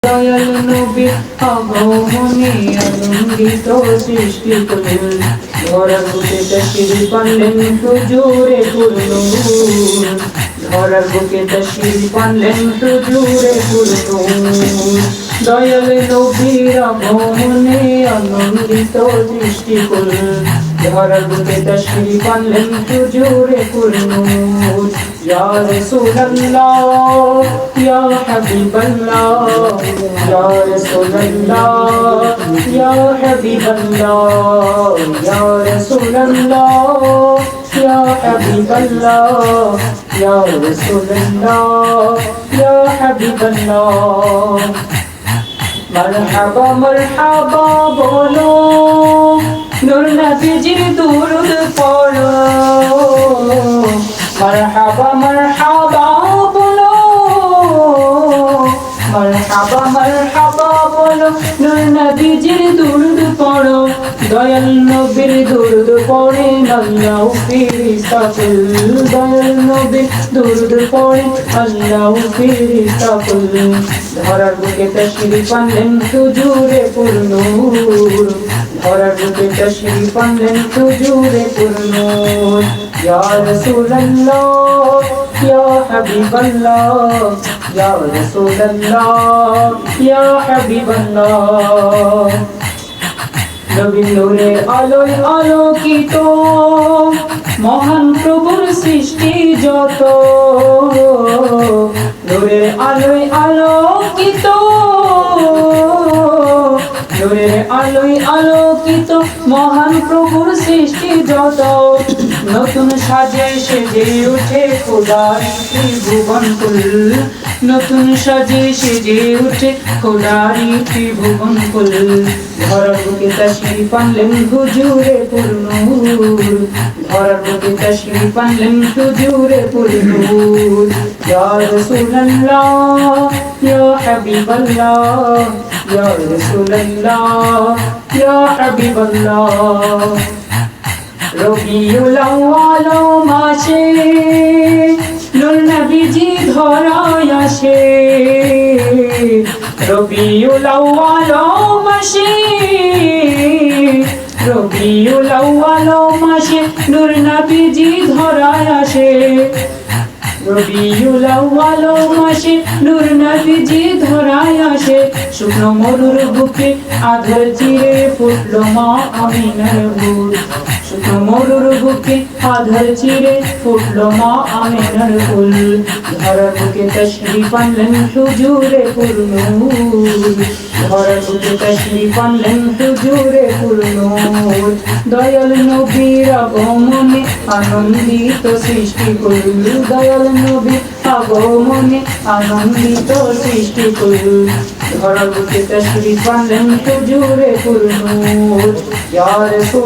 দয়াল নবী আগমনে আনন্দিত সৃষ্টি করলেন, ধরার বুকে তাশরীফ আনলেন হুজুরে পুরনূর, ধরার বুকে তাশরীফ আনলেন হুজুরে পুরনূর। দয়াল নবীর আগমনে আনন্দিত সৃষ্টি করলেন, ধরার বুকে তাশরীফ আনলেন হুজুরে পুরনূর। ইয়া রাসূলুল্লাহ ইয়া হাবিবাল্লাহ ইয়া রাসূলুল্লাহ ইয়া হাবিবাল্লাহ ইয়া রাসূলুল্লাহ ইয়া হাবিবাল্লাহ ইয়া রাসূলুল্লাহ ইয়া হাবিবাল্লাহ। মারহাবা মারহাবা বলো, নূর নবীজির দুরূদ পড়ো। মারহাবা মারহাবা বলো, মারহাবা মারহাবা বলো, নূর নবীজির দুরূদ পড়ো। দয়াল নবীর দুরূদ পড়েন আল্লাহ ফেরেশতাকুল, দয়াল নবীর দুরূদ পড়েন আল্লাহ ফেরেশতাকুল। ধরার বুকে তাশরীফ আনলেন হুজুরে পুরনূর, ধরার বুকে তাশরীফ আনলেন হুজুরে পুরনূর। ইয়া রাসূলুল্লাহ ইয়া হাবিবাল্লাহ ইয়া রাসূলুল্লাহ ইয়া হাবিবাল্লাহ। নবীর নূরের আলোয় আলোকিত মহান প্রভুর সৃষ্টি যত, নূরের আলোয় আলোকিত, নূরের আলোয় আলোকিত মহান প্রভুর সৃষ্টি যত। নতুন সাজে সেজে উঠে খোদার ত্রিভুবন কুল, নতুন সাজে সেজে উঠে খোদার ত্রিভুবন কুল। ধরার বুকে তাশরীফ আনলেন হুজুরে পুরনূর, ধরার বুকে তাশরীফ আনলেন হুজুরে পুরনূর। ইয়া রাসূলুল্লাহ ইয়া হাবিবাল্লাহ ইয়া রাসূলুল্লাহ ইয়া হাবিবাল্লাহ। রবিউল আউয়াল মাসে নূর নবীজি ধরায় আসে, রবিউল আউয়াল মাসে, রবিউল আউয়াল মাসে নূর নবীজি ধরায় আসে, রবিউল আউয়াল মাসে নূর নবীজি ধরায় আসে। শুকনো মরুর বুকে আধার চিরে ফুটলো মা আমিনার ফুল, শুকনো মরুর বুকে আধার চিরে ফুটলো মা আমিনার ফুল। ধরার বুকে তাশরীফ আনলেন হুজুরে পুরনূর, ধরার বুকে তাশরীফ আনলেন হুজুরে পুরনূর। দয়াল নবীর আগমনে আনন্দিত সৃষ্টি করল, দয়াল নবীর আগমনে আনন্দিত সৃষ্টি করল। ধরার বুকে তাশরীফ আনলেন হুজুরে পুরনূর। ইয়া রাসূল